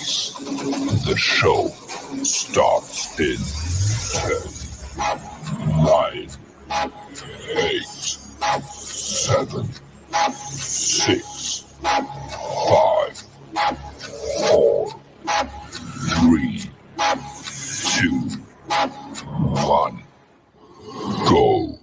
The show starts in 10, 9, 8, 7, 6, 5, 4, 3, 2, 1, go.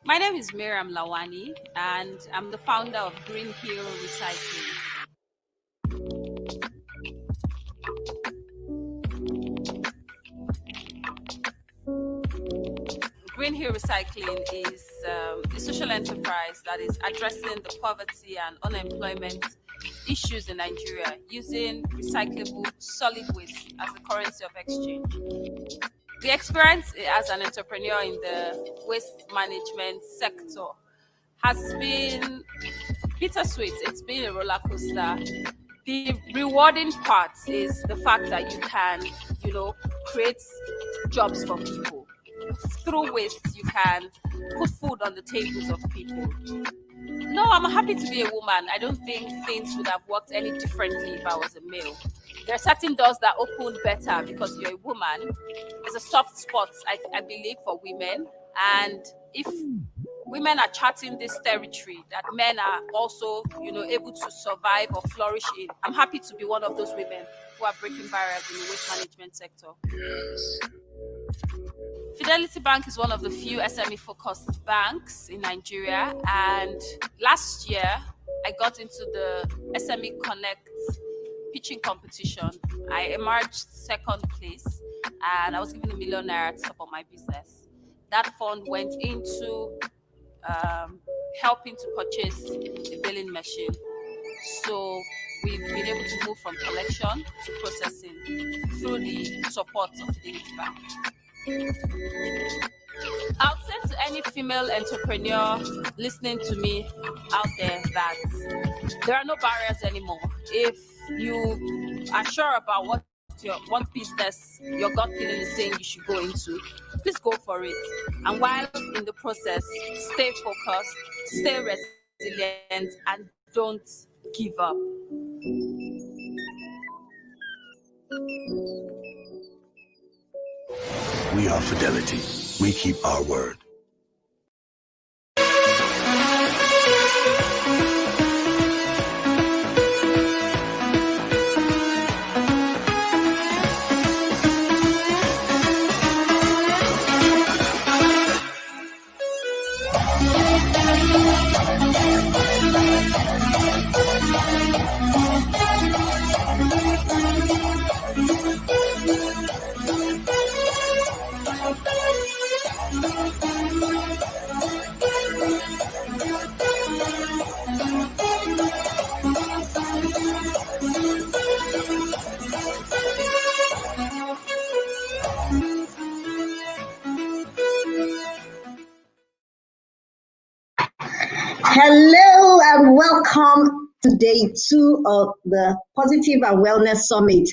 My name is Miriam Lawani, and I'm the founder of Green Hill Recycling. Green Hill Recycling is a social enterprise that is addressing the poverty and unemployment issues in Nigeria using recyclable solid waste as the currency of exchange. The experience as an entrepreneur in the waste management sector has been bittersweet. It's been a roller coaster. The rewarding part is the fact that you can, create jobs for people. Through waste, you can put food on the tables of people. No, I'm happy to be a woman. I don't think things would have worked any differently if I was a male. There are certain doors that open better because you're a woman. There's a soft spot, I believe, for women. And if women are charting this territory that men are also, able to survive or flourish in, I'm happy to be one of those women who are breaking barriers in the waste management sector. Yes. Fidelity Bank is one of the few SME-focused banks in Nigeria. And last year, I got into the SME Connect pitching competition. I emerged second place, and I was given ₦1 million to support my business. That fund went into helping to purchase a billing machine. So we've been able to move from collection to processing through the support of Fidelity Bank. I'll say to any female entrepreneur listening to me out there that there are no barriers anymore. If you are sure about what business your gut feeling is saying you should go into, please go for it. And while in the process, stay focused, stay resilient, and don't give up. We are Fidelity. We keep our word. Hello and welcome to day 2 of the Positive and Wellness Summit.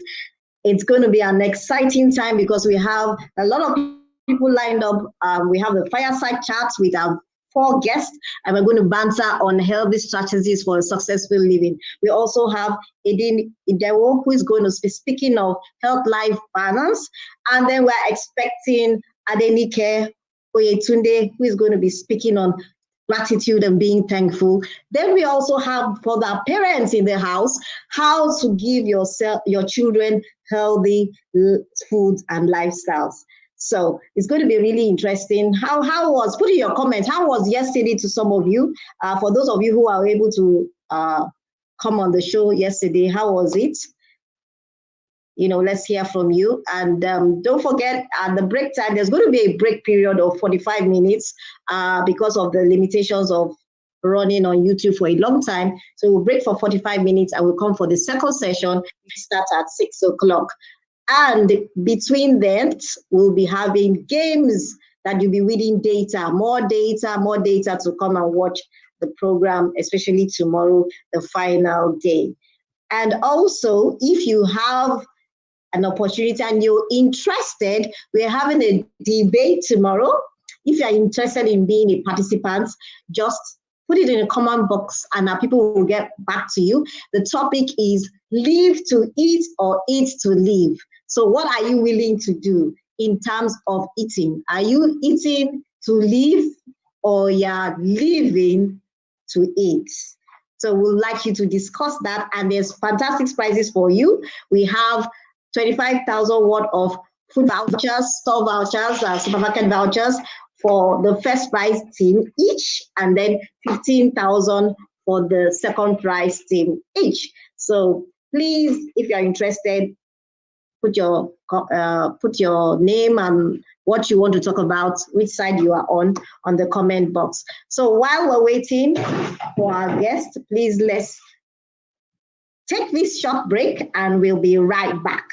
It's going to be an exciting time because we have a lot of people lined up. We have the fireside chats with our 4 guests, and we're going to banter on healthy strategies for a successful living. We also have Adenike Oyetunder, who is going to be speaking of health-life balance, and then we're expecting Adenike Oyetunder, who is going to be speaking on gratitude and being thankful. Then we also have for the parents in the house, how to give your children healthy foods and lifestyles. So it's going to be really interesting. Put in your comments, how was yesterday to some of you? For those of you who are able to come on the show yesterday, how was it? Let's hear from you. And don't forget, at the break time, there's going to be a break period of 45 minutes because of the limitations of running on YouTube for a long time. So we'll break for 45 minutes and we'll come for the second session. We start at 6 o'clock. And between that, we'll be having games that you'll be winning more data to come and watch the program, especially tomorrow, the final day. And also, if you have an opportunity and you're interested, we're having a debate tomorrow. if you're interested in being a participant, just put it in a comment box and people will get back to you. The topic is live to eat or eat to live. So what are you willing to do in terms of eating? Are you eating to live or you're living to eat? So we'd like you to discuss that, and there's fantastic prizes for you. We have 25,000 worth of food vouchers, store vouchers, supermarket vouchers for the first prize team each, and then 15,000 for the second prize team each. So please, if you're interested, put your name and what you want to talk about, which side you are on the comment box. So while we're waiting for our guest, please let's take this short break and we'll be right back.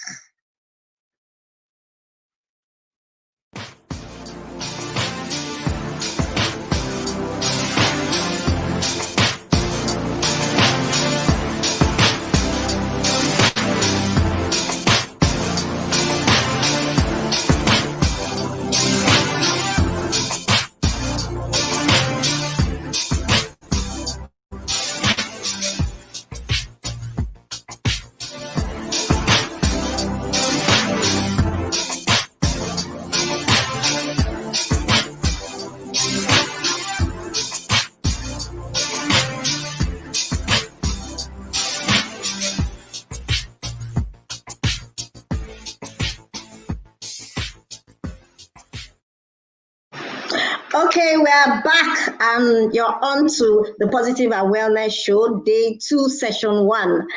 Okay, we are back and you're on to the Positive and Wellness Show, Day 2, Session 1.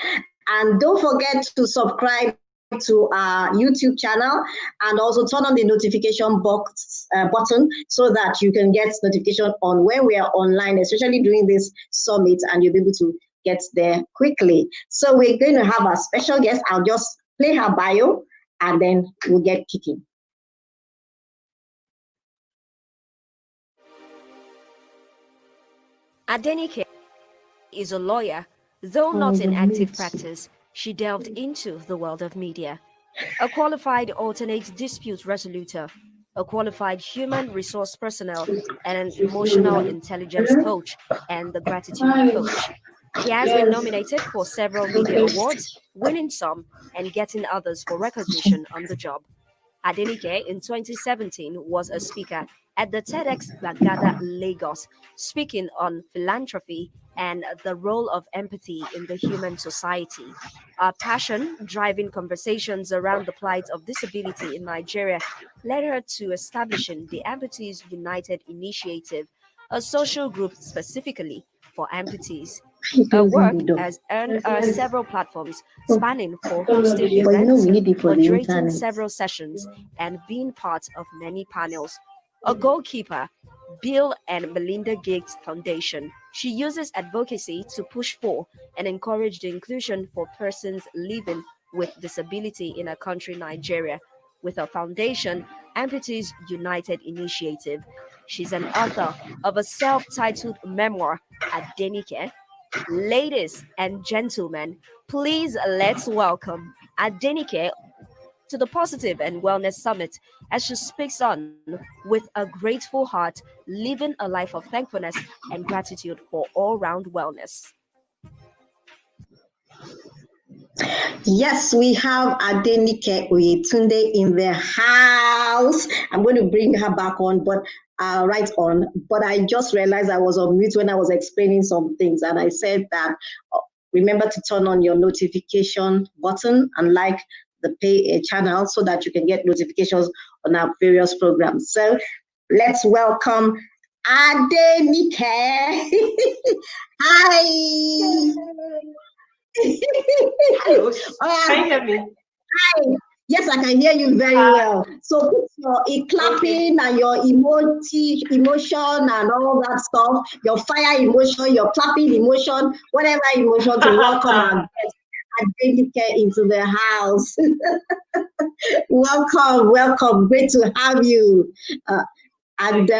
And don't forget to subscribe to our YouTube channel and also turn on the notification box button so that you can get notification on when we are online, especially during this summit, and you'll be able to get there quickly. So we're going to have a special guest. I'll just play her bio and then we'll get kicking. Adenike is a lawyer, though not in active practice. She delved into the world of media. A qualified alternate dispute resolutor, a qualified human resource personnel, and an emotional intelligence coach and the gratitude coach. She has been nominated for several media awards, winning some and getting others for recognition on the job. Adenike in 2017 was a speaker at the TEDx Bagada, Lagos, speaking on philanthropy and the role of empathy in the human society. Her passion, driving conversations around the plight of disability in Nigeria, led her to establishing the Amputees United Initiative, a social group specifically for amputees. Her work has earned her several platforms, spanning for hosting events, moderating several sessions, and being part of many panels. A goalkeeper, Bill and Melinda Gates Foundation. She uses advocacy to push for and encourage the inclusion for persons living with disability in her country, Nigeria, with her foundation, Amputees United Initiative. She's an author of a self-titled memoir, Adenike. Ladies and gentlemen, please let's welcome Adenike to the Positive and Wellness Summit as she speaks on with a grateful heart, living a life of thankfulness and gratitude for all-round wellness. Yes, we have Adenike Oyetunder in the house. I'm going to bring her back on, but right on. But I just realized I was on mute when I was explaining some things, and I said that remember to turn on your notification button and like the pay channel so that you can get notifications on our various programs. So let's welcome Adenike. Hi. Hello. Can you hear me? Hi. Yes, I can hear you very well. So put your clapping and your emotion and all that stuff, your fire emotion, your clapping emotion, whatever emotion to welcome and Adenike into the house. welcome. Great to have you. And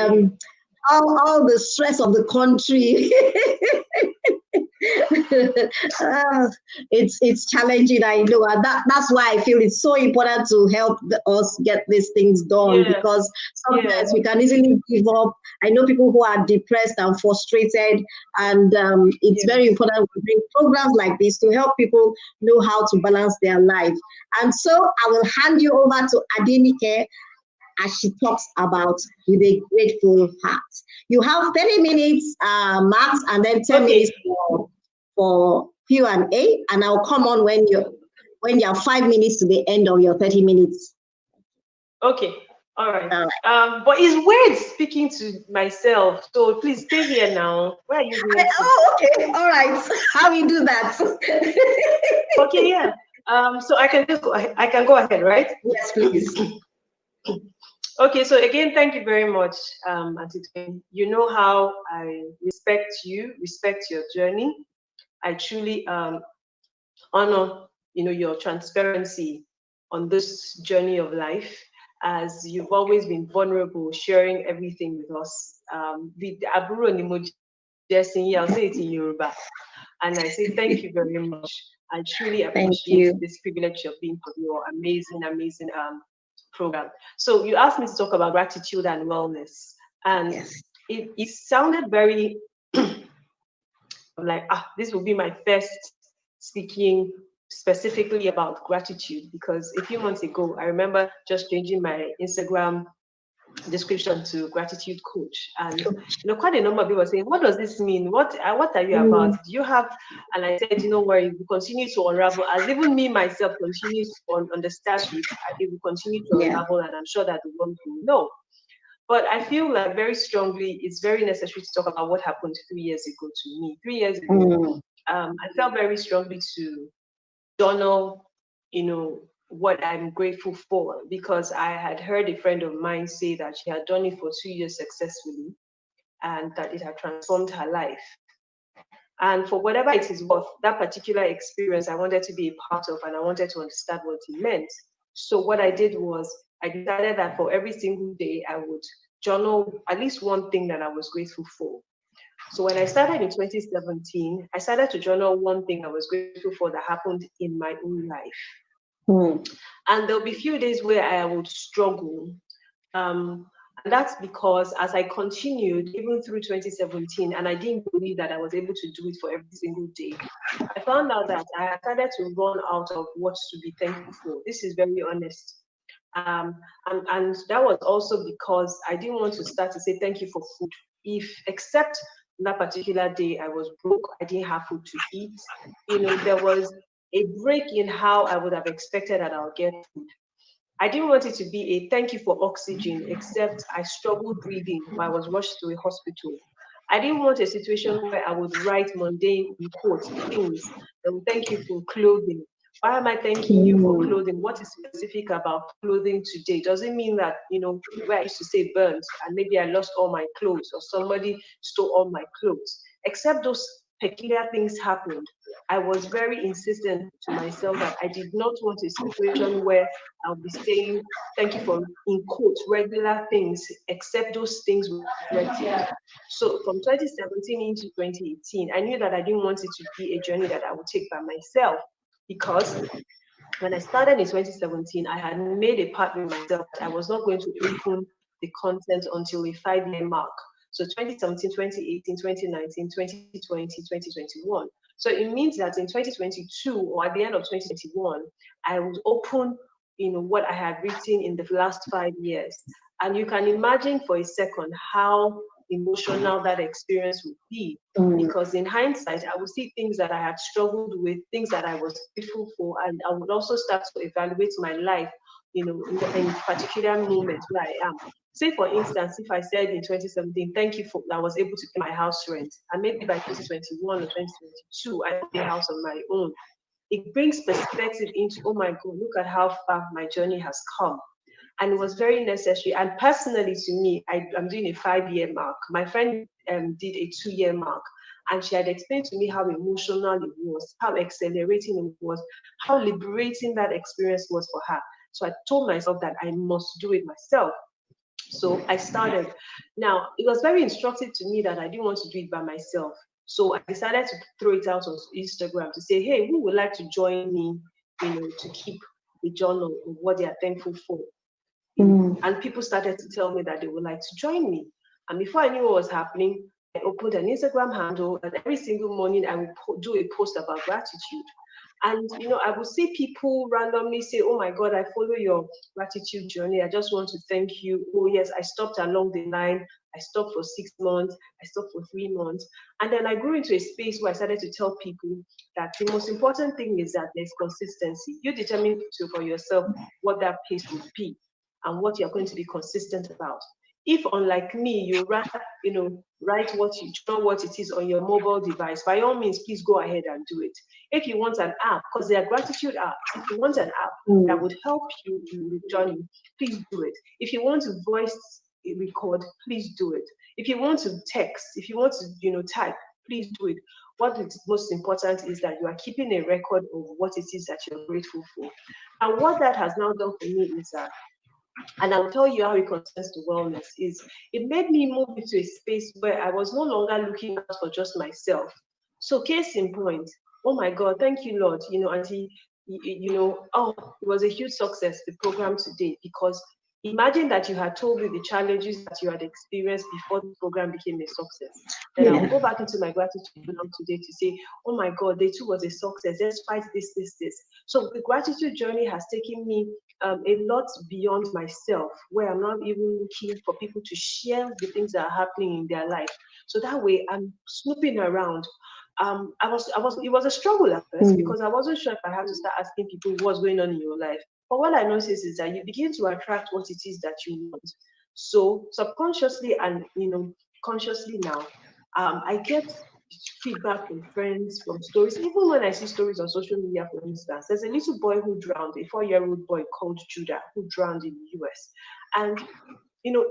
all the stress of the country It's challenging, I know, and that's why I feel it's so important to help us get these things done, Yeah. because Yeah. sometimes we can easily give up. I know people who are depressed and frustrated, and it's Yeah. very important to bring programs like this to help people know how to balance their life. And so I will hand you over to Adenike as she talks about with a grateful heart. You have 30 minutes, max, and then 10 minutes Okay. for Q&A, and I'll come on when you're 5 minutes to the end of your 30 minutes. Okay. All right. All right. But it's weird speaking to myself. So please stay here now. Where are you going to? Oh, okay. All right. How we do that? Okay, yeah. So I can just I can go ahead, right? Yes, please. Okay, so again, thank you very much, Auntie Twain. You know how I respect you, respect your journey. I truly honor, your transparency on this journey of life, as you've always been vulnerable, sharing everything with us. I'll say it in Yoruba. And I say thank you very much. I truly Thank appreciate you. this privilege of being for your amazing, amazing program. So you asked me to talk about gratitude and wellness. And Yes. it sounded very like, this will be my first speaking specifically about gratitude, because a few months ago, I remember just changing my Instagram description to gratitude coach, and quite a number of people were saying, what does this mean, what are you about, do you have? And I said, don't worry, we continue to unravel, as even me myself continues on the starship. It will continue to Yeah. unravel, and I'm sure that the world will know. But I feel like very strongly it's very necessary to talk about what happened 3 years ago to me. 3 years ago, I felt very strongly to journal, what I'm grateful for, because I had heard a friend of mine say that she had done it for 2 years successfully and that it had transformed her life. And for whatever it is worth, that particular experience I wanted to be a part of, and I wanted to understand what it meant. So what I did was I decided that for every single day I would journal at least one thing that I was grateful for. So when I started in 2017, I started to journal one thing I was grateful for that happened in my own life. And there'll be few days where I would struggle. And that's because as I continued, even through 2017, and I didn't believe that I was able to do it for every single day, I found out that I started to run out of what to be thankful for. This is very honest. And that was also because I didn't want to start to say thank you for food. Except that particular day I was broke, I didn't have food to eat. There was a break in how I would have expected that I'll get food. I didn't want it to be a thank you for oxygen, except I struggled breathing while I was rushed to a hospital. I didn't want a situation where I would write mundane, in quotes, things that would thank you for clothing. Why am I thanking you for clothing? What is specific about clothing today? Does it mean that, where I used to say burnt and maybe I lost all my clothes or somebody stole all my clothes? Except those peculiar things happened, I was very insistent to myself that I did not want a situation where I'll be saying, thank you for, in quotes, regular things, except those things were reflected. So from 2017 into 2018, I knew that I didn't want it to be a journey that I would take by myself, because when I started in 2017, I had made a pact with myself that I was not going to open the content until a 5-year mark. So 2017, 2018, 2019, 2020, 2021. So it means that in 2022 or at the end of 2021, I would open, what I had written in the last 5 years. And you can imagine for a second how emotional that experience would be, because in hindsight, I would see things that I had struggled with, things that I was grateful for, and I would also start to evaluate my life, in particular moments where I am. Say, for instance, if I said in 2017, thank you for, I was able to pay my house rent, and maybe by 2021 or 2022, I pay a house on my own. It brings perspective into, oh my God, look at how far my journey has come. And it was very necessary. And personally, to me, I'm doing a 5-year mark. My friend did a 2-year mark. And she had explained to me how emotional it was, how exhilarating it was, how liberating that experience was for her. So I told myself that I must do it myself. So I started. Now, it was very instructive to me that I didn't want to do it by myself. So I decided to throw it out on Instagram to say, hey, who would like to join me, to keep the journal of what they are thankful for? And people started to tell me that they would like to join me. And before I knew what was happening, I opened an Instagram handle, and every single morning I would do a post about gratitude. And I would see people randomly say, oh my God, I follow your gratitude journey. I just want to thank you. Oh yes, I stopped along the line. I stopped for 6 months. I stopped for 3 months. And then I grew into a space where I started to tell people that the most important thing is that there's consistency. You determine for yourself what that pace would be and what you're going to be consistent about. If, unlike me, you write what you know what it is on your mobile device, by all means, please go ahead and do it. If you want an app, because there are gratitude apps, if you want an app that would help you in the journey, please do it. If you want to voice record, please do it. If you want to text, if you want to type, please do it. What is most important is that you are keeping a record of what it is that you're grateful for. And what that has now done for me is that, and I'll tell you how it concerns to wellness, is it made me move into a space where I was no longer looking out for just myself. So case in point, oh my God, thank you, Lord, Auntie, oh, it was a huge success, the program today, because imagine that you had told me the challenges that you had experienced before the program became a success. Then I will go back into my gratitude journal today to say, oh my God, day 2 was a success. Let's fight this. So the gratitude journey has taken me a lot beyond myself, where I'm not even looking for people to share the things that are happening in their life. So that way I'm snooping around. It was a struggle at first because I wasn't sure if I had to start asking people what's going on in your life. But what I noticed is that you begin to attract what it is that you want. So subconsciously and consciously now, I get feedback from friends, from stories. Even when I see stories on social media, for instance, there's a little boy who drowned, a 4-year-old boy called Judah, who drowned in the US. And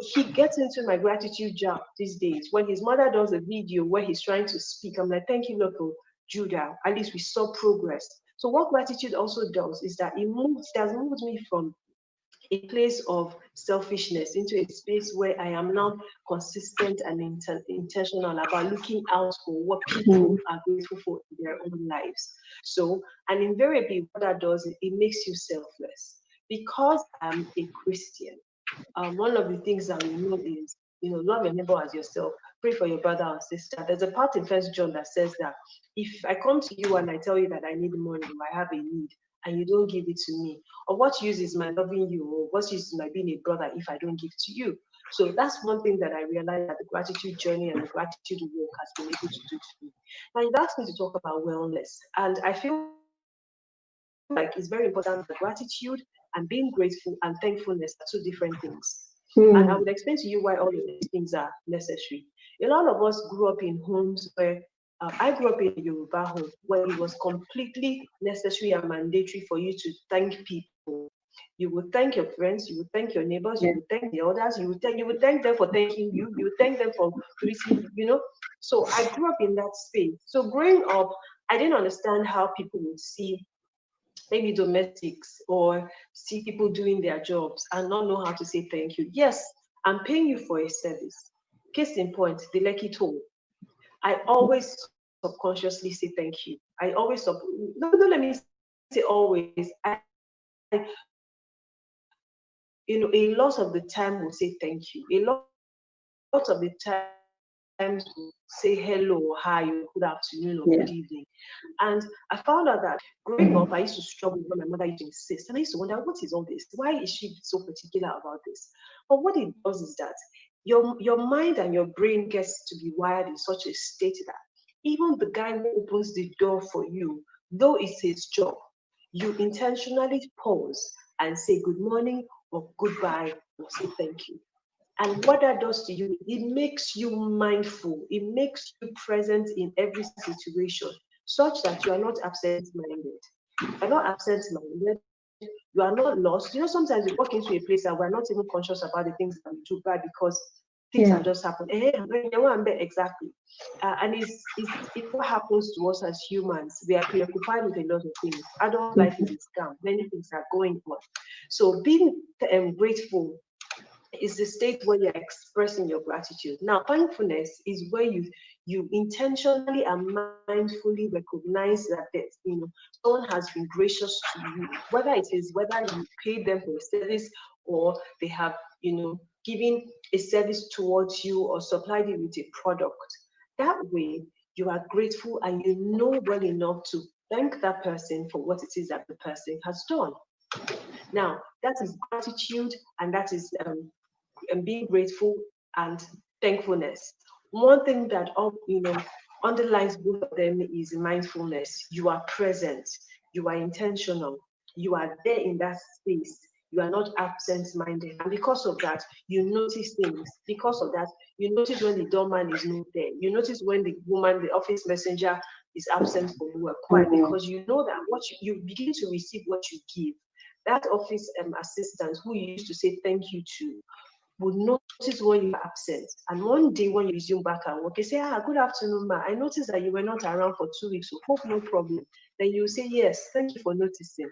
he gets into my gratitude jar these days. When his mother does a video where he's trying to speak, I'm like, thank you, Lord, for Judah. At least we saw progress. So what gratitude also does is that it has moved me from a place of selfishness into a space where I am now consistent and intentional about looking out for what people are grateful for in their own lives. So, and invariably what that does, it makes you selfless. Because I'm a Christian, one of the things that we know is, love your neighbor as yourself. Pray for your brother and sister. There's a part in 1 John that says that if I come to you and I tell you that I need money or I have a need, and you don't give it to me, or what use is my loving you, or what use is my being a brother if I don't give to you? So that's one thing that I realized that the gratitude journey and the gratitude work has been able to do for me. Now you've asked me to talk about wellness, and I feel like it's very important that gratitude and being grateful and thankfulness are 2 different things. And I would explain to you why all of these things are necessary. A lot of us grew up in homes where I grew up in a Yoruba home where it was completely necessary and mandatory for you to thank people. You would thank your friends, you would thank your neighbors, you would thank the others, you would thank them for thanking you, you would thank them for greeting you, So I grew up in that space. So growing up, I didn't understand how people would see maybe domestics or see people doing their jobs and not know how to say thank you. Yes, I'm paying you for a service. Case in point, the Lekki toll. I always subconsciously say thank you. I always, no, let me say always. A lot of the time will say thank you. A lot of the time will say hello, or hi, or good afternoon, or good evening. And I found out that growing up, I used to struggle when my mother used to insist. And I used to wonder, what is all this? Why is she so particular about this? But what it does is that your mind and your brain gets to be wired in such a state that even the guy who opens the door for you, though it's his job, you intentionally pause and say good morning or goodbye or say thank you. And what that does to you, it makes you mindful. It makes you present in every situation, such that you are not absent-minded. You are not absent-minded. You are not lost. Sometimes we walk into a place and we're not even conscious about the things that we do bad because things have just happened. Exactly. And it's what happens to us as humans. We are preoccupied with a lot of things. Adult life is a scam. Many things are going on. So being grateful is the state where you're expressing your gratitude. Now, thankfulness is where you intentionally and mindfully recognize that someone has been gracious to you, whether you paid them for a service, or they have given a service towards you, or supplied you with a product. That way, you are grateful and you know well enough to thank that person for what it is that the person has done. Now, that is gratitude, and that is being grateful and thankfulness. One thing that underlies both of them is mindfulness. You are present, you are intentional, you are there in that space. You are not absent-minded, and because of that, you notice things. Because of that, you notice when the doorman is not there. You notice when the office messenger is absent from work. Why? Because you know that what you begin to receive what you give. That office assistant who you used to say thank you to would notice when you're absent. And one day when you resume back at work, you say, good afternoon, ma. I noticed that you were not around for 2 weeks, so hope no problem. Then you say, yes, thank you for noticing.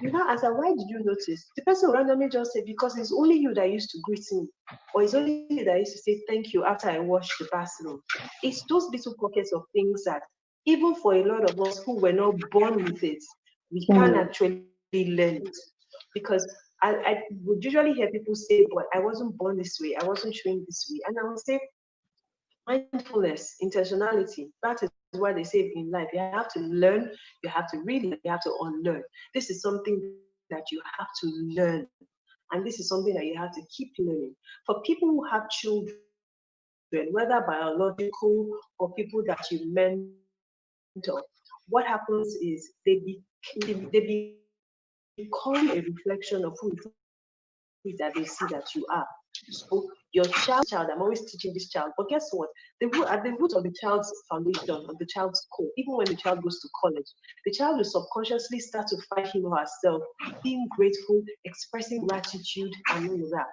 You now ask her, why did you notice? The person will randomly just say, because it's only you that used to greet me, or it's only you that used to say thank you after I washed the bathroom. It's those little pockets of things that, even for a lot of us who were not born with it, we can actually learn it. Because I would usually hear people say, but I wasn't born this way, I wasn't trained this way. And I would say, mindfulness, intentionality, that is why they say in life, you have to learn, you have to read, you have to unlearn. This is something that you have to learn. And this is something that you have to keep learning. For people who have children, whether biological or people that you mentor, what happens is they become a reflection of who is that they see that you are. So your child, I'm always teaching this child, but guess what? At the root of the child's foundation, of the child's core, even when the child goes to college, the child will subconsciously start to find him or herself being grateful, expressing gratitude, and all of that.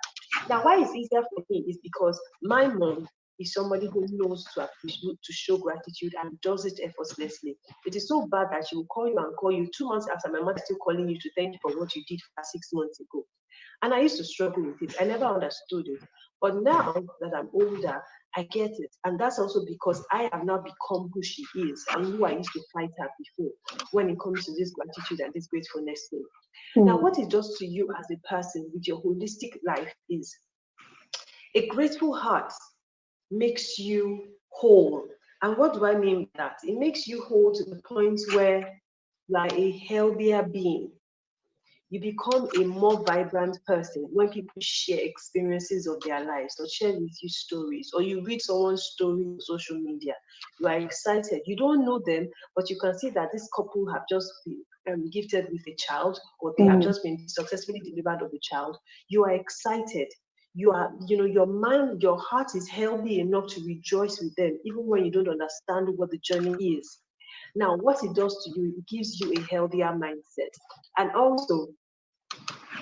Now, why it's easier for me is because my mom is somebody who knows to show gratitude and does it effortlessly. It is so bad that she will call you 2 months after my mother still calling you to thank you for what you did 6 months ago. And I used to struggle with it. I never understood it. But now that I'm older, I get it. And that's also because I have now become who she is and who I used to fight her before when it comes to this gratitude and this gratefulness thing. Now, what it does to you as a person with your holistic life is a grateful heart makes you whole. And what do I mean by that? It makes you whole to the point where you are a healthier being. You become a more vibrant person when people share experiences of their lives or share with you stories, or you read someone's story on social media. You are excited. You don't know them, but you can see that this couple have just been gifted with a child, or they have just been successfully delivered of a child. You are excited. You are, your mind, your heart is healthy enough to rejoice with them, even when you don't understand what the journey is. Now, what it does to you, it gives you a healthier mindset. And also,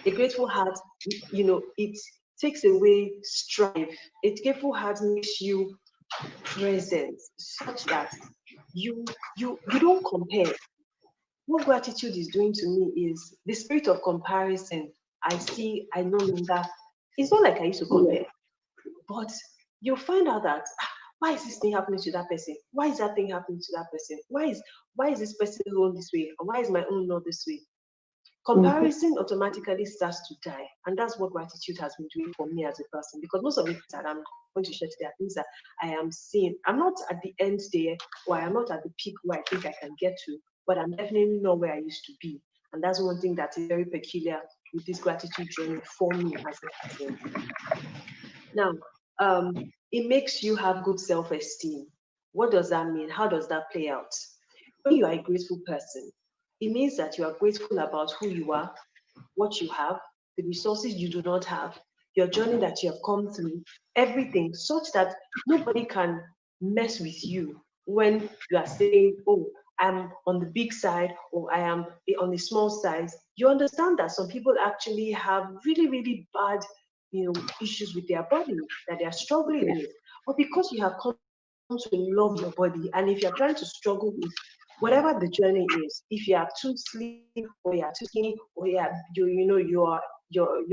a grateful heart, it takes away strife. A grateful heart makes you present, such that you don't compare. What gratitude is doing to me is the spirit of comparison. I no longer, it's not like I used to compare, but you'll find out that why is this thing happening to that person? Why is that thing happening to that person? Why is this person's own this way? Or why is my own not this way? Comparison automatically starts to die. And that's what gratitude has been doing for me as a person. Because most of it that I'm going to share today are things that I am seeing. I'm not at the end there, or I'm not at the peak where I think I can get to, but I'm definitely not where I used to be. And that's one thing that is very peculiar with this gratitude journey for me as a person. Now, it makes you have good self-esteem. What does that mean? How does that play out? When you are a grateful person, it means that you are grateful about who you are, what you have, the resources you do not have, your journey that you have come through, everything, such that nobody can mess with you when you are saying, oh, I'm on the big side, or I am on the small side. You understand that some people actually have really, really bad issues with their body that they are struggling with. But because you have come to love your body, and if you're trying to struggle with whatever the journey is, if you are too slim, or you are too skinny, or you're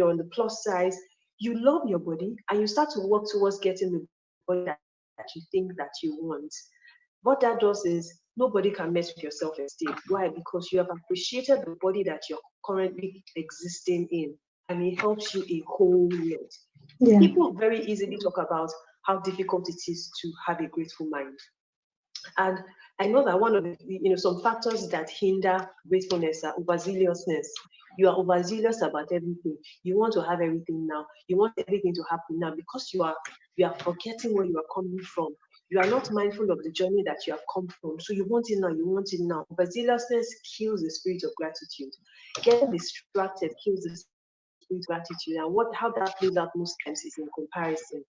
on the plus size, you love your body and you start to work towards getting the body that you think that you want. What that does is nobody can mess with your self-esteem. Why? Because you have appreciated the body that you're currently existing in, and it helps you a whole lot. Yeah. People very easily talk about how difficult it is to have a grateful mind. And I know that one of the, some factors that hinder gratefulness are overzealousness. You are overzealous about everything. You want to have everything now. You want everything to happen now because you are forgetting where you are coming from. You are not mindful of the journey that you have come from. So you want it now, you want it now. Overzealousness kills the spirit of gratitude. Getting distracted kills the spirit of gratitude. And how that plays out most times is in comparison.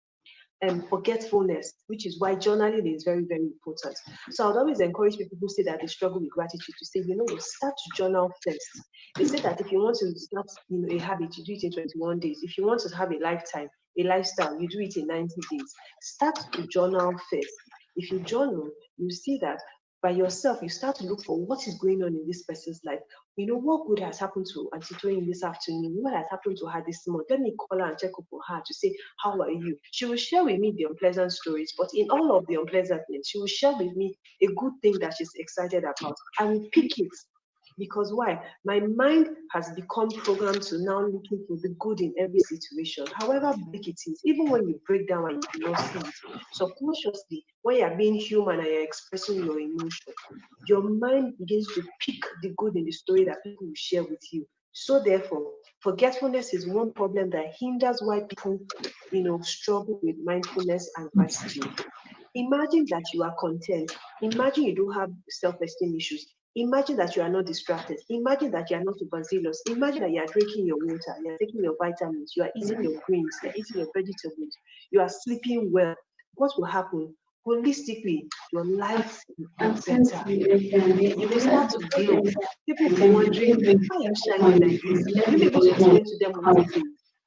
Forgetfulness, which is why journaling is very, very important. So I would always encourage people who say that they struggle with gratitude to say, start to journal first. They say that if you want to start, a habit, you do it in 21 days. If you want to have a lifestyle, you do it in 90 days. Start to journal first. If you journal, you see that by yourself, you start to look for what is going on in this person's life. What good has happened to Auntie Toyin this afternoon? What has happened to her this month? Let me call her and check up on her to say, how are you? She will share with me the unpleasant stories, but in all of the unpleasantness, she will share with me a good thing that she's excited about. I will pick it. Because why? My mind has become programmed to now looking for the good in every situation, however big it is, even when you break down and you cannot see it. Subconsciously, when you're being human and you're expressing your emotion, your mind begins to pick the good in the story that people will share with you. So therefore, forgetfulness is one problem that hinders why people, struggle with mindfulness and gratitude. Imagine that you are content. Imagine you don't have self-esteem issues. Imagine that you are not distracted. Imagine that you are not overzealous. Imagine that you are drinking your water, you are taking your vitamins, you are eating your greens, you are eating your vegetables, you are sleeping well. What will happen? Holistically, your life will be better. You will start to glow. People will be wondering, why are you shining like this? You'll be able to explain to them what it is.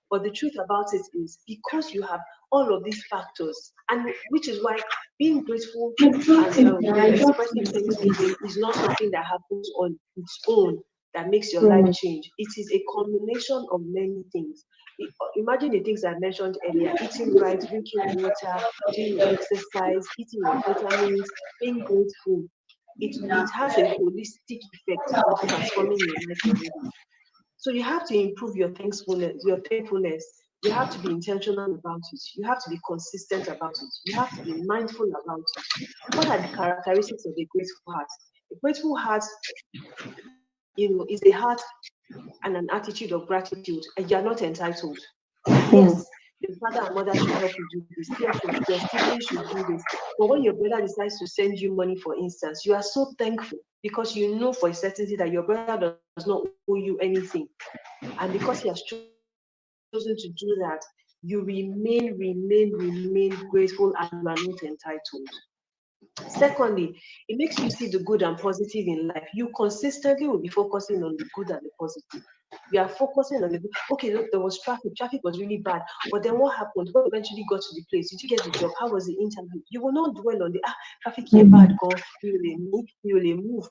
But the truth about it is because you have all of these factors, and which is why being grateful and expressing thanksgiving is not something that happens on its own that makes your life change. It is a combination of many things. Imagine the things I mentioned earlier: eating right, drinking water, doing your exercise, eating your vitamins, being grateful. It has a holistic effect of transforming your life already. So you have to improve your thankfulness. You have to be intentional about it. You have to be consistent about it. You have to be mindful about it. What are the characteristics of a grateful heart? A grateful heart, is a heart and an attitude of gratitude, and you're not entitled. Yes, your father and mother should help you do this. Yes, your siblings should do this. But when your brother decides to send you money, for instance, you are so thankful because you know for a certainty that your brother does not owe you anything. And because he has chosen to do that, you remain grateful and you are not entitled. Secondly, it makes you see the good and positive in life. You consistently will be focusing on the good and the positive. You are focusing on the good. Okay, look, there was traffic. Traffic was really bad. But then what happened? When you eventually got to the place, did you get the job? How was the interview? You will not dwell on the traffic here bad, go. You will move.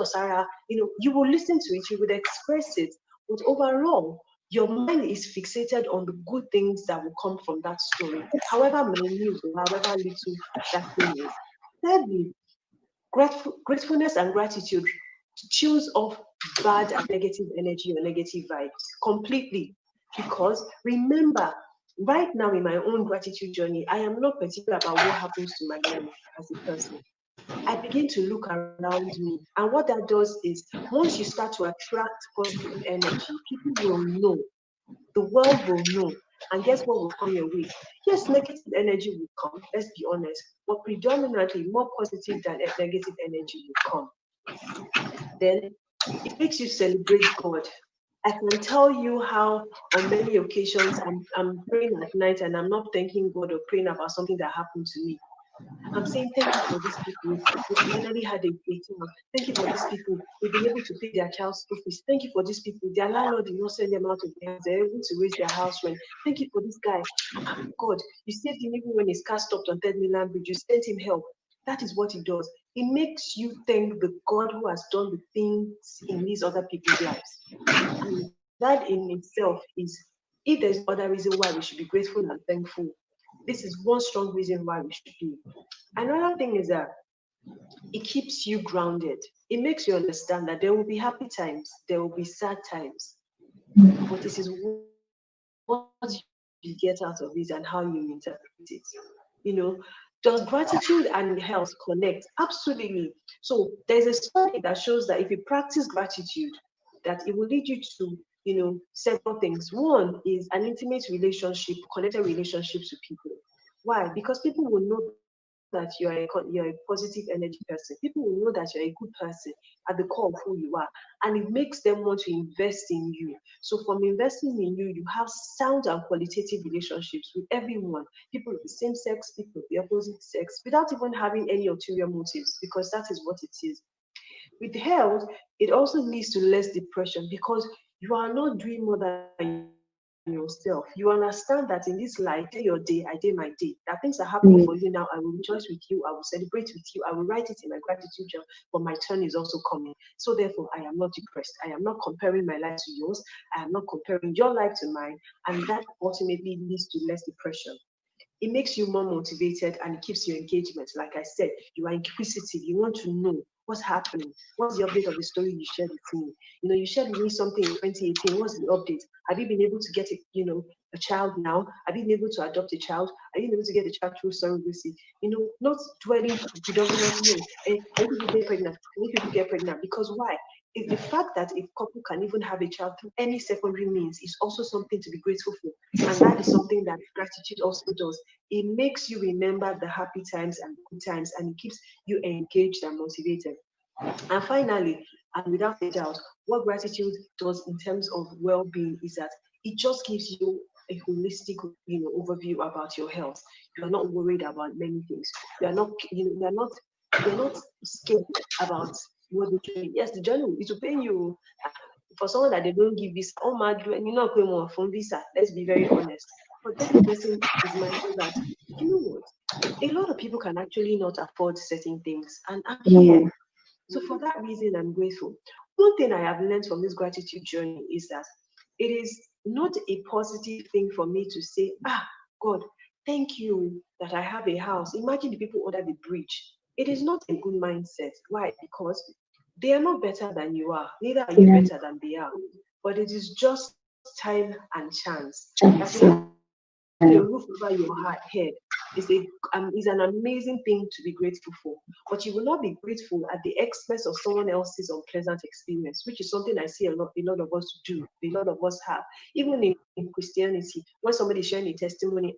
Sarah, you will listen to it, you will express it. But overall, your mind is fixated on the good things that will come from that story, however minute or however little that thing is. Thirdly, gratefulness and gratitude choose off bad and negative energy or negative vibes completely. Because remember, right now in my own gratitude journey, I am not particular about what happens to my mind as a person. I begin to look around me. And what that does is once you start to attract positive energy, people will know. The world will know. And guess what will come your way? Yes, negative energy will come, let's be honest, but predominantly more positive than negative energy will come. Then it makes you celebrate God. I can tell you how on many occasions I'm praying at night and I'm not thanking God or praying about something that happened to me. I'm saying thank you for these people who finally had a time. Thank you for these people who've been able to pay their child's school fees. Thank you for these people. Their landlord did not send them out of their house. They're able to raise their house rent. Thank you for this guy. God, you saved him even when his car stopped on 3rd Mainland Bridge. You sent him help. That is what it does. It makes you thank the God who has done the things in these other people's lives. And that in itself is if there's other reason why we should be grateful and thankful, this is one strong reason why we should be. Another thing is that it keeps you grounded. It makes you understand that there will be happy times, there will be sad times, but this is what you get out of it and how you interpret it. You know, does gratitude and health connect? Absolutely. So there's a study that shows that if you practice gratitude, that it will lead you to, several things. One is an intimate relationship, connected relationships with people. Why? Because people will know that you're a positive energy person. People will know that you're a good person at the core of who you are, and it makes them want to invest in you. So from investing in you, you have sound and qualitative relationships with everyone, people of the same sex, people of the opposite sex, without even having any ulterior motives, because that is what it is. With health, it also leads to less depression because you are not doing more than yourself. You understand that in this life, day your day, I day my day. That things are happening for you now. I will rejoice with you. I will celebrate with you. I will write it in my gratitude journal. But my turn is also coming. So therefore, I am not depressed. I am not comparing my life to yours. I am not comparing your life to mine. And that ultimately leads to less depression. It makes you more motivated and it keeps your engagement. Like I said, you are inquisitive. You want to know what's happening. What's the update of the story you shared with me? You shared with me something in 2018. What's the update? Have you been able to get a child now? Have you been able to adopt a child? Have you been able to get a child through surrogacy? Not dwelling predominantly. And how people get pregnant? Many people get pregnant because why? Is the fact that a couple can even have a child through any secondary means is also something to be grateful for. And that is something that gratitude also does. It makes you remember the happy times and good times, and it keeps you engaged and motivated. And finally, and without a doubt, what gratitude does in terms of well-being is that it just gives you a holistic, overview about your health. You are not worried about many things. You are not, you're not scared about what the journey. Yes, the journey it will pain you. For someone that they don't give visa, oh my, and you're not going on from visa. Let's be very honest. But then the person is mindful that you know what, a lot of people can actually not afford certain things, and I'm here. So for that reason, I'm grateful. One thing I have learned from this gratitude journey is that it is not a positive thing for me to say, God, thank you that I have a house. Imagine the people under the bridge. It is not a good mindset. Why? Because they are not better than you are. Neither are you better than they are. But it is just time and chance. That a roof over your head is an amazing thing to be grateful for. But you will not be grateful at the expense of someone else's unpleasant experience, which is something I see a lot of us do, a lot of us have. Even in Christianity, when somebody is sharing a testimony,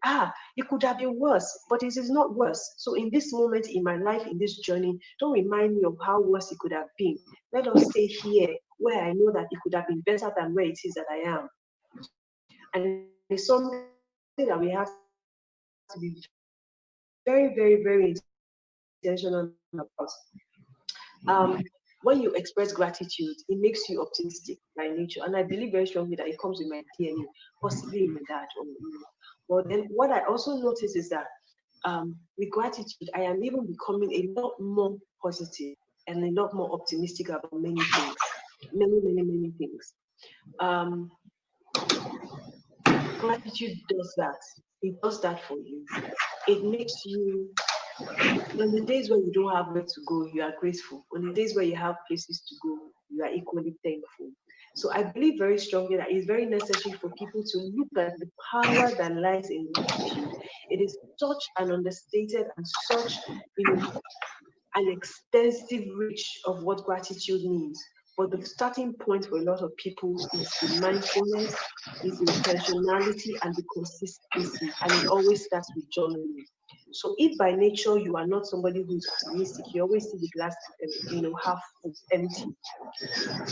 it could have been worse, but it is not worse. So in this moment in my life, in this journey, don't remind me of how worse it could have been. Let us stay here where I know that it could have been better than where it is that I am. And it's something that we have to be very, very, very intentional about. When you express gratitude, it makes you optimistic by nature. And I believe very strongly that it comes with my DNA, possibly in my dad. But then what I also notice is that with gratitude, I am even becoming a lot more positive and a lot more optimistic about many things. Many, many, many things. Gratitude does that. It does that for you. It makes you, on the days where you don't have where to go, you are grateful. On the days where you have places to go, you are equally thankful. So I believe very strongly that it's very necessary for people to look at the power that lies in gratitude. It is such an understated and such, an extensive reach of what gratitude means. But the starting point for a lot of people is the mindfulness, is the intentionality, and the consistency. And it always starts with journaling. So if by nature you are not somebody who is optimistic, you always see the glass, half full, empty.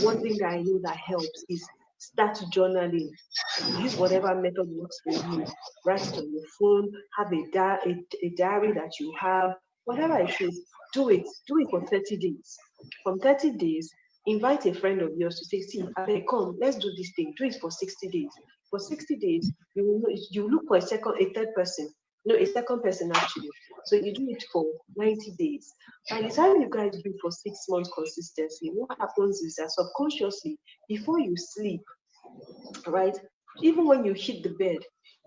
One thing that I know that helps is start journaling. Use whatever method works for you. Write it on your phone. Have a diary that you have. Whatever it is, do it. Do it for 30 days. From 30 days, invite a friend of yours to say, see, okay, come, let's do this thing. Do it for 60 days. For 60 days, you look for a third person. No, a second person actually. So you do it for 90 days. By the time you guys do it for 6 months consistently, what happens is that subconsciously, before you sleep, right, even when you hit the bed,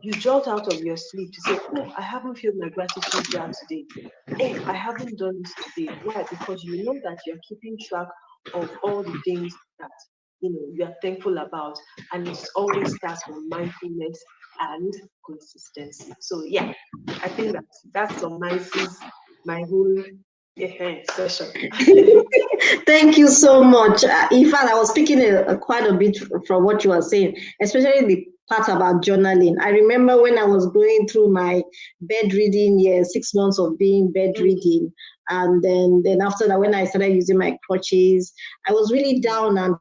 you jolt out of your sleep to say, oh, I haven't filled my gratitude jar today. Oh, I haven't done this today. Why? Because you know that you're keeping track of all the things that you are thankful about. And it always starts with mindfulness and consistency. So yeah, I think that summarizes my whole session. Thank you so much. In fact, I was picking quite a bit from what you were saying, especially the part about journaling. I remember when I was going through my bedridden year, 6 months of being bedridden, and then after that, when I started using my crutches, I was really down and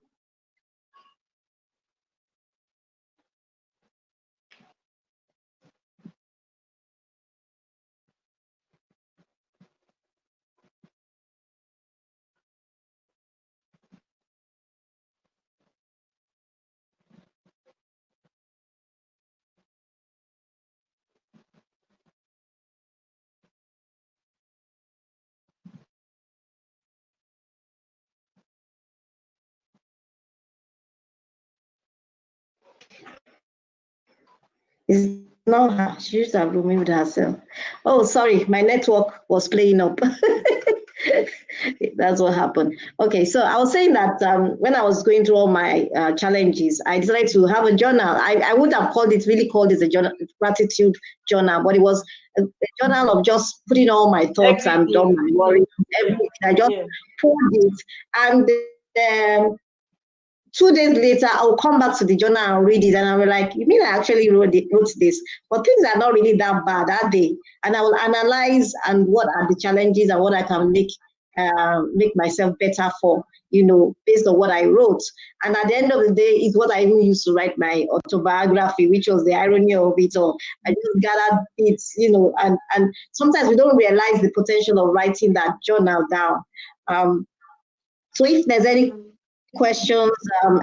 it's not her. She used to have removed herself. Oh, sorry, my network was playing up. That's what happened. Okay, so I was saying that when I was going through all my challenges, I decided to have a journal. I would have really called it a journal, gratitude journal, but it was a journal of just putting all my thoughts and all my worries, everything. I just poured it, and 2 days later, I'll come back to the journal and read it, and I'll be like, "You mean I actually wrote this? But things are not really that bad, are they?" And I will analyze and what are the challenges and what I can make myself better for, based on what I wrote. And at the end of the day, it's what I even used to write my autobiography, which was the irony of it all. I just gathered it, and sometimes we don't realize the potential of writing that journal down. So if there's any questions,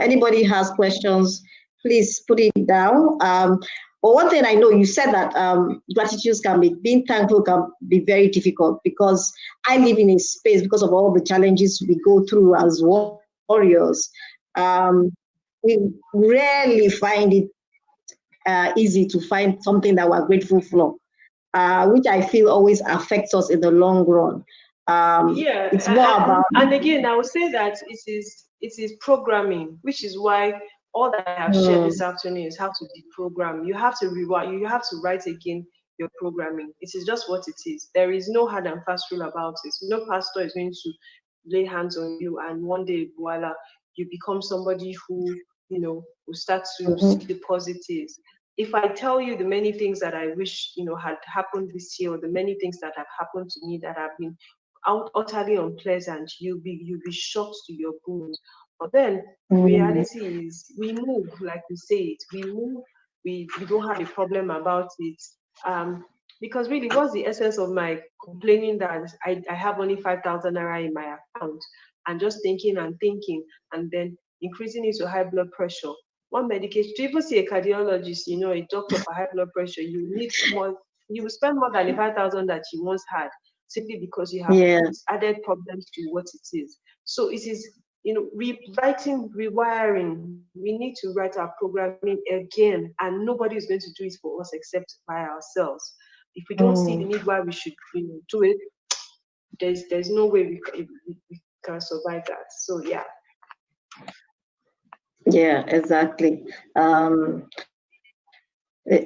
anybody has questions, please put it down. But one thing I know, you said that gratitude being thankful can be very difficult, because I live in a space, because of all the challenges we go through as warriors. We rarely find it easy to find something that we're grateful for, which I feel always affects us in the long run. It's more about. And again, I would say that it is programming, which is why all that I have shared this afternoon is how to deprogram. You have to rewire. You have to write again your programming. It is just what it is. There is no hard and fast rule about it. No pastor is going to lay hands on you and one day, voila, you become somebody who will start to see the positives. If I tell you the many things that I wish had happened this year, or the many things that have happened to me that have been utterly unpleasant, you'll be shocked to your bones. But then the reality is, we move, like we say it, we move. We don't have a problem about it. Because really, what's the essence of my complaining that I have only 5,000 naira in my account, and just thinking and thinking, and then increasing it to high blood pressure? One medication, to even see a cardiologist, a doctor for high blood pressure, you need more. You will spend more than the 5,000 that you once had, simply because you have added problems to what it is. So it is, rewriting, rewiring. We need to write our programming again, and nobody is going to do it for us except by ourselves. If we don't see the need why we should do it, there's no way we can survive that. So yeah. Yeah, exactly.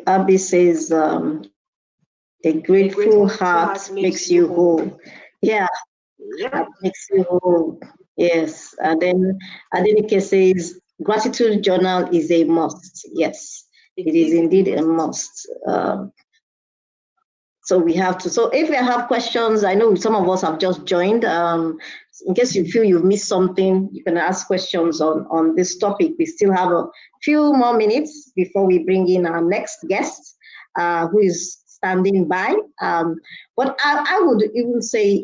Abby says, a grateful heart makes you whole. Yeah, that makes you whole. Yes. And then Adenike says, gratitude journal is a must. Yes, it is indeed a must. So we have to. So if you have questions, I know some of us have just joined. In case you feel you've missed something, you can ask questions on this topic. We still have a few more minutes before we bring in our next guest, who is standing by. But I would even say,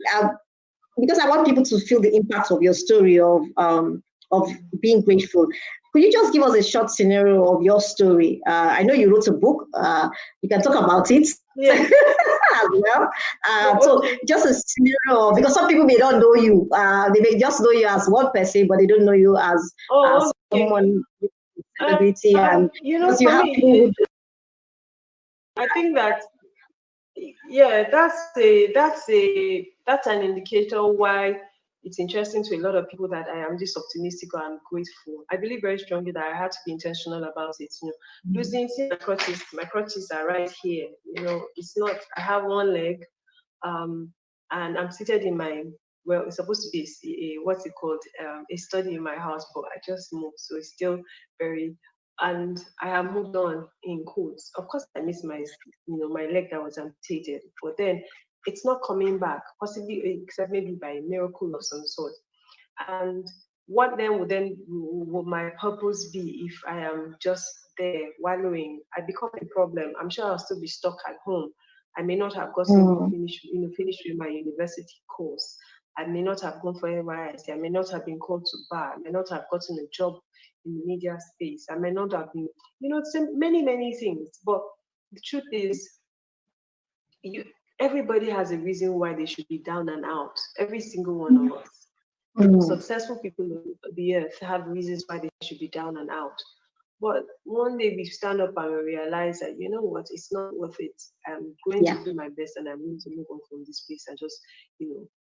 because I want people to feel the impact of your story of being grateful. Could you just give us a short scenario of your story? I know you wrote a book. You can talk about it as well. So just a scenario, because some people may not know you. They may just know you as one person, but they don't know you as someone with ability, and You know, because you for have me, people who I think that, yeah, that's an indicator why it's interesting to a lot of people that I am this optimistic or I'm grateful. I believe very strongly that I had to be intentional about it. You know, losing, see my crutches are right here. You know, it's not, I have one leg, um, and I'm seated in my, well, it's supposed to be what's it called, a study in my house, but I just moved, so it's still very, and I have moved on in quotes. Of course, I miss my, my leg that was amputated, but then it's not coming back, possibly except maybe by a miracle of some sort. And what then would my purpose be if I am just there wallowing? I become a problem. I'm sure I'll still be stuck at home. I may not have gotten finished with my university course. I may not have gone for NYSC. I may not have been called to bar. I may not have gotten a job in the media space. I may not have been, many things. But the truth is, you, everybody has a reason why they should be down and out. Every single one of us. Successful people on the earth have reasons why they should be down and out. But one day we stand up and we realize that, you know what, it's not worth it. I'm going to do my best and I'm going to move on from this place and just,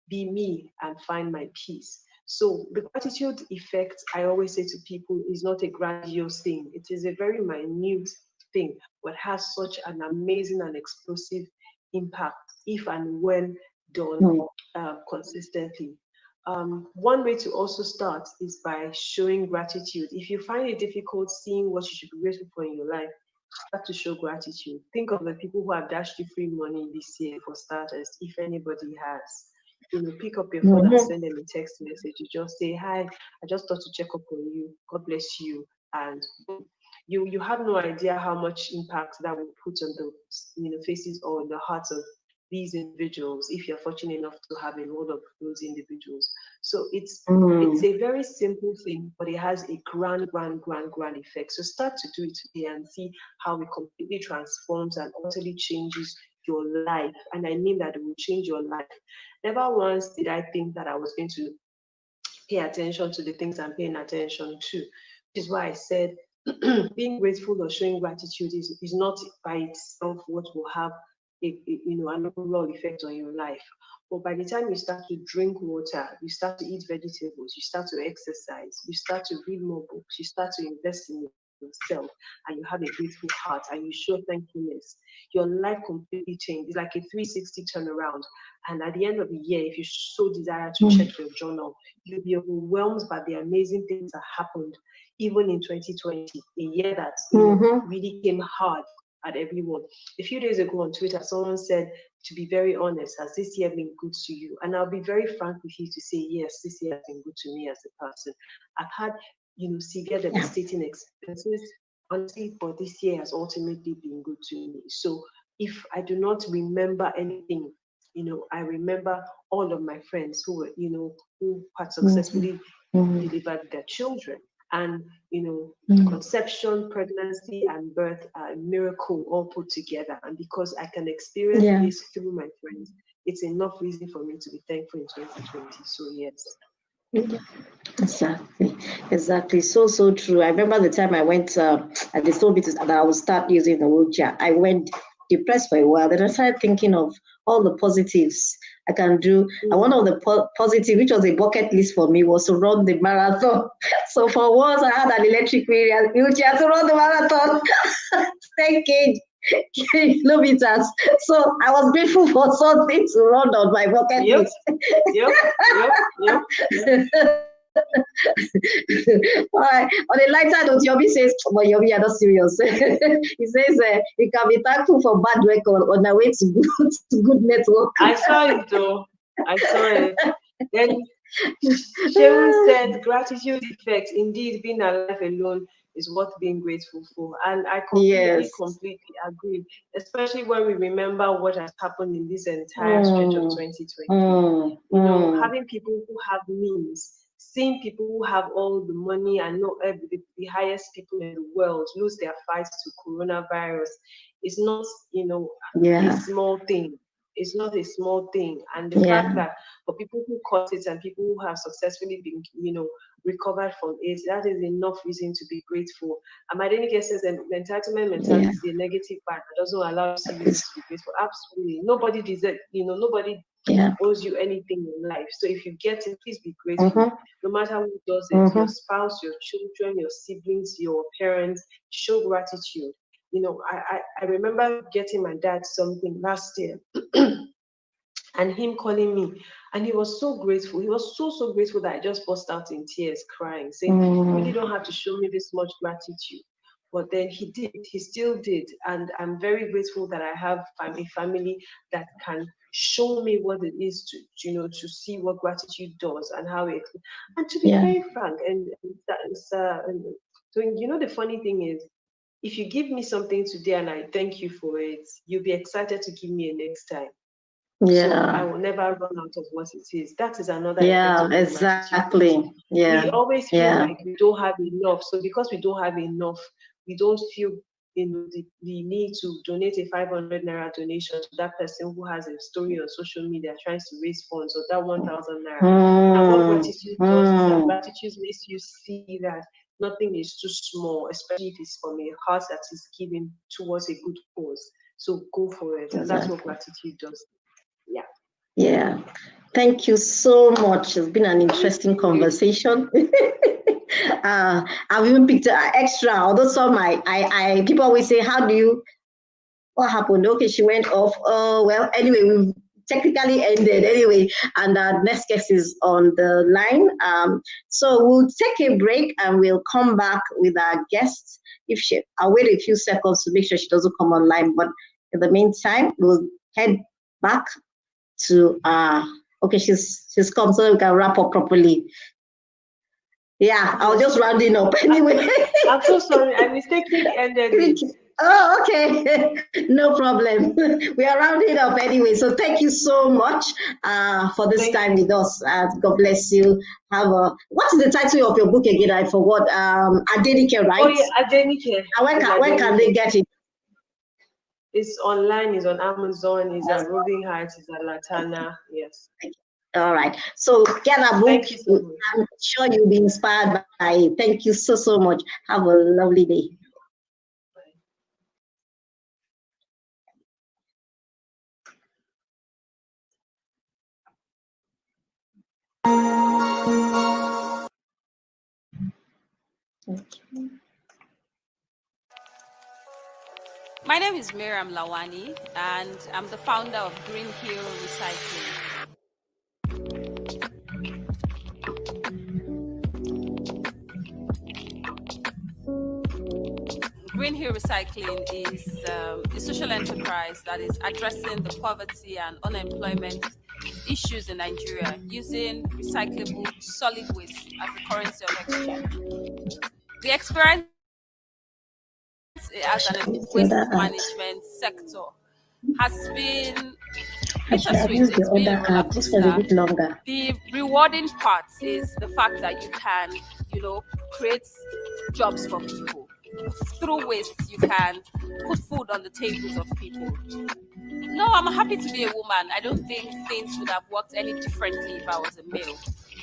be me and find my peace. So the gratitude effect, I always say to people, is not a grandiose thing. It is a very minute thing, but has such an amazing and explosive impact if and when done consistently. One way to also start is by showing gratitude. If you find it difficult seeing what you should be grateful for in your life, start to show gratitude. Think of the people who have dashed you free money this year, for starters, if anybody has. Pick up your phone and send them a text message. You just say, hi, I just thought to check up on you. God bless you. And you have no idea how much impact that will put on the faces or the hearts of these individuals, if you're fortunate enough to have a lot of those individuals. So it's a very simple thing, but it has a grand effect. So start to do it today and see how it completely transforms and utterly changes your life. And I mean that it will change your life. Never once did I think that I was going to pay attention to the things I'm paying attention to, which is why I said being grateful or showing gratitude is not by itself what will have an overall effect on your life. But by the time you start to drink water, you start to eat vegetables, you start to exercise, you start to read more books, you start to invest in yourself, and you have a grateful heart and you show thankfulness, your life completely changes. It's like a 360 turnaround. And at the end of the year, if you so desire to check your journal, you'll be overwhelmed by the amazing things that happened, even in 2020, a year that really came hard at everyone. A few days ago on Twitter, someone said, to be very honest, has this year been good to you? And I'll be very frank with you to say, yes, this year has been good to me as a person. I've had, severe devastating experiences, honestly, but this year has ultimately been good to me. So if I do not remember anything, I remember all of my friends who were, who had successfully delivered their children. And, conception, pregnancy, and birth are a miracle all put together. And because I can experience this through my friends, it's enough reason for me to be thankful in 2020. So, yes. Exactly. So true. I remember the time I went, and they told me that I would start using the wheelchair. I went depressed for a while. Then I started thinking of all the positives I can do. And one of the positive, which was a bucket list for me, was to run the marathon. So for once, I had an electric wheelchair to run the marathon, 10 kilometers. So I was grateful for something to run on my bucket list. Yep. On a lighter note, Yobi says, but Yobi, you're not serious. He says, you can be thankful for bad record on the way to good network. I saw it though. I saw it. Then Shehu said, gratitude effect. Indeed, being alive alone is worth being grateful for. And I completely agree, especially when we remember what has happened in this entire stretch of 2020. Having people who have means, seeing people who have all the money and know the highest people in the world lose their fights to coronavirus is not, a small thing. It's not a small thing. And the fact that for people who caught it and people who have successfully been, recovered from it, that is enough reason to be grateful. And Adenike says that the entitlement mentality is a negative part that doesn't allow you to be grateful. Absolutely. Nobody deserves, nobody owes you anything in life. So if you get it, please be grateful. No matter who does it, your spouse, your children, your siblings, your parents, show gratitude. I remember getting my dad something last year and him calling me, and he was so grateful. He was so grateful that I just burst out in tears, crying, saying, "You really don't have to show me this much gratitude." But then he did, he still did. And I'm very grateful that I have a family that can show me what it is to see what gratitude does and how it, and to be very frank, and the funny thing is, if you give me something today and I thank you for it, you'll be excited to give me a next time. So I will never run out of what it is. That is another effect of exactly. We always feel like we don't have enough. So because we don't have enough, we don't feel the need to donate a 500 naira donation to that person who has a story on social media trying to raise funds, or that 1,000 naira. And what gratitude does is that gratitude makes you see that nothing is too small, especially if it's from a heart that is giving towards a good cause. So go for it. And that's what gratitude does. Yeah. Thank you so much. It's been an interesting conversation. I've even picked extra, although some people always say, what happened? Okay, she went off. Oh, well, anyway, we've technically ended anyway, and our next guest is on the line. So we'll take a break and we'll come back with our guest. I'll wait a few seconds to make sure she doesn't come online, but in the meantime, we'll head back to okay, she's come, so we can wrap up properly. Yeah, I was just rounding up anyway. I'm so sorry, I mistakenly ended it. Oh, okay. No problem. We are rounding up anyway. So thank you so much for this time with us. God bless you. What is the title of your book again? I forgot. Adenike, right? Oh yeah, Adenike. When can they get it? It's online, it's on Amazon, it's at Roving Heights, it's at Latana. Yes. All right. So get a book. Thank you so much. I'm sure you'll be inspired by it. Thank you so much. Have a lovely day. My name is Miriam Lawani, and I'm the founder of Green Hill Recycling. Green Hill Recycling is a social enterprise that is addressing the poverty and unemployment issues in Nigeria using recyclable solid waste as the currency of exchange. The experience as an waste management sector has been bittersweet. It's been a roller coaster. The rewarding part is the fact that you can, create jobs for people. Through waste, you can put food on the tables of people. No, I'm happy to be a woman. I don't think things would have worked any differently if I was a male.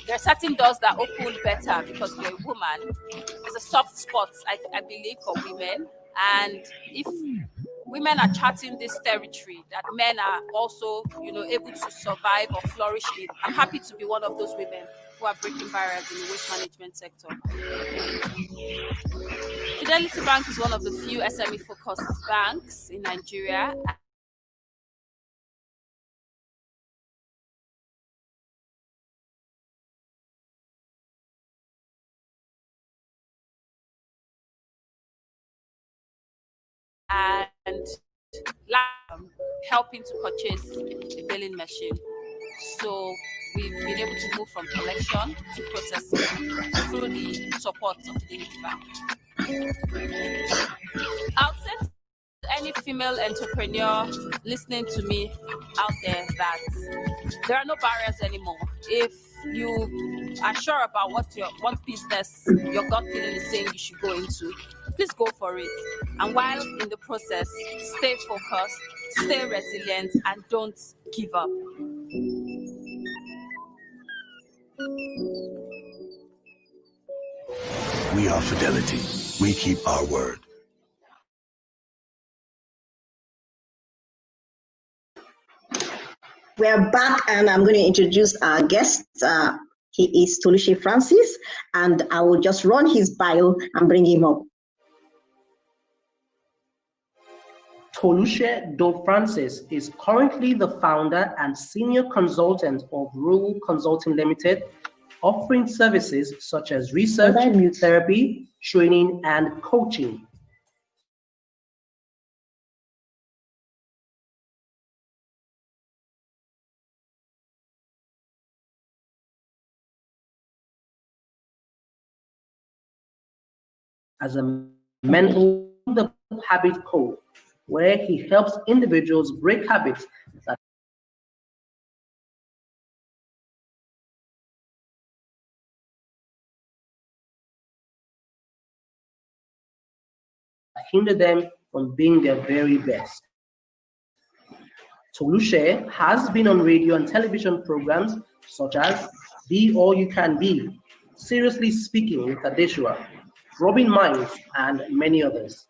There are certain doors that open better because you're a woman. There's a soft spot, I believe, for women. And if women are charting this territory that men are also, able to survive or flourish in, I'm happy to be one of those women who are breaking barriers in the waste management sector. Fidelity Bank is one of the few SME-focused banks in Nigeria. And helping to purchase a billing machine. So we've been able to move from collection to processing through the support of Fidelity Bank. I'll say to any female entrepreneur listening to me out there that there are no barriers anymore. If you are sure about what business your gut feeling is saying you should go into, please go for it. And while in the process, stay focused, stay resilient, and don't give up. We are fidelity. We keep our word. We're back, and I'm going to introduce our guest. He is Toluse Francis, and I will just run his bio and bring him up. Toluse Francis is currently the founder and senior consultant of Rule Consulting Limited, offering services such as research, therapy, training, and coaching. As a mental habit coach, where he helps individuals break habits that hinder them from being their very best. Toluse has been on radio and television programs such as Be All You Can Be, Seriously Speaking with Adeshua, Robin Minds, and many others.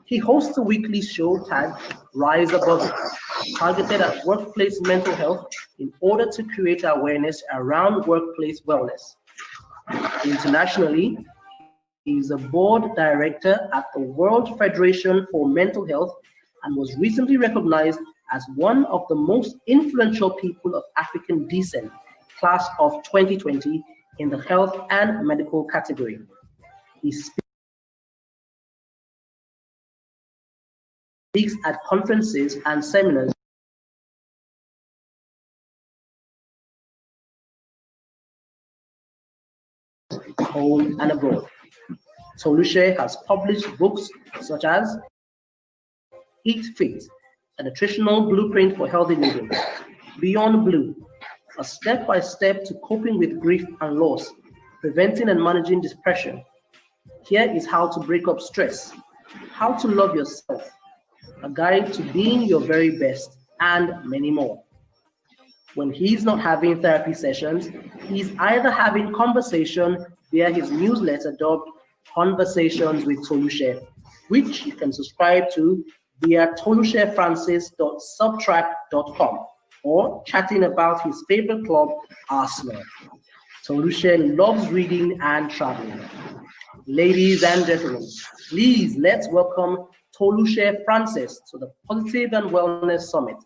He hosts a weekly show tagged Rise Above It, targeted at workplace mental health in order to create awareness around workplace wellness. Internationally, he is a board director at the World Federation for Mental Health and was recently recognized as one of the most influential people of African descent, class of 2020, in the health and medical category. He speaks at conferences and seminars home and abroad. Toluse has published books such as Eat Fit, a nutritional blueprint for healthy living, Beyond Blue, a step-by-step to coping with grief and loss, preventing and managing depression. Here is how to break up stress, how to love yourself, a guide to being your very best, and many more. When he's not having therapy sessions, he's either having conversation via his newsletter dubbed Conversations with Toluse, which you can subscribe to via tolusefrancis.subtract.com, or chatting about his favorite club, Arsenal. Toluse loves reading and traveling. Ladies and gentlemen, please let's welcome Toluse Francis to the Positive and Wellness Summit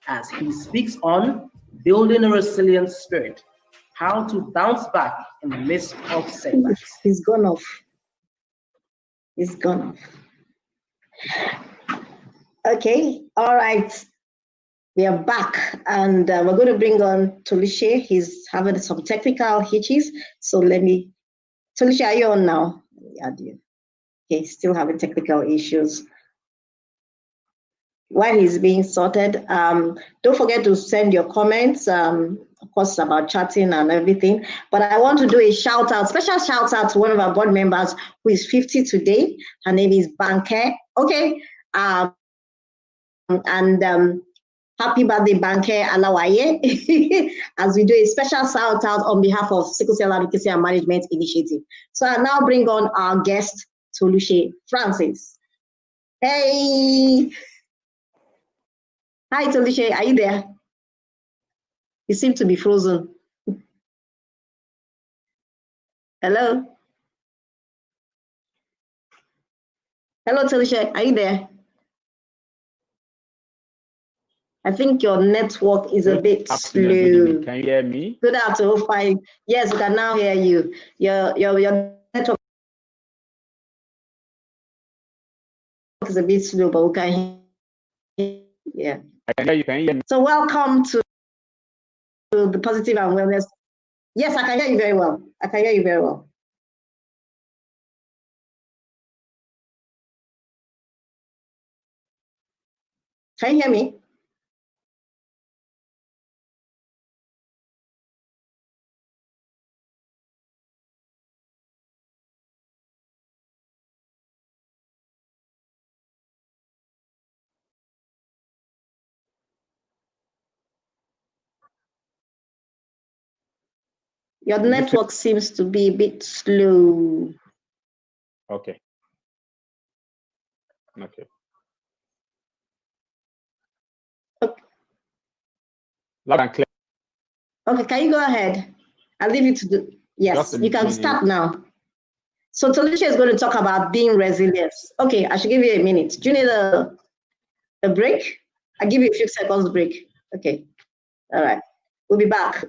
as he speaks on building a resilient spirit, how to bounce back in the midst of setbacks. He's gone off. He's gone off. Okay, all right. We are back, and we're going to bring on Toluse. He's having some technical hitches, so Toluse, are you on now? Add you. Okay, still having technical issues. While he's being sorted, don't forget to send your comments, of course, about chatting and everything. But I want to do a shout out, special shout out to one of our board members who is 50 today. Her name is Banke. Okay, happy birthday, Banke Alawaye, as we do a special shout out on behalf of Sickle Cell Advocacy and Management Initiative. So I now bring on our guest, Toluse Francis. Hey. Hi, Toluse, are you there? You seem to be frozen. Hello? Hello, Toluse, are you there? I think your network is a bit slow. Can you hear me? Good afternoon, fine. Yes, we can now hear you. Your network is a bit slow, but we can hear. Yeah. I can hear you. Can you hear me? So welcome to the Positive and Wellness. Yes, I can hear you very well. I can hear you very well. Can you hear me? Your network seems to be a bit slow. Okay. Okay. Okay. Loud and clear. Okay, can you go ahead? I'll leave you to do. Yes, you can start now. So Toluse is going to talk about being resilient. Okay, I should give you a minute. Do you need a break? I'll give you a few seconds break. Okay. All right. We'll be back.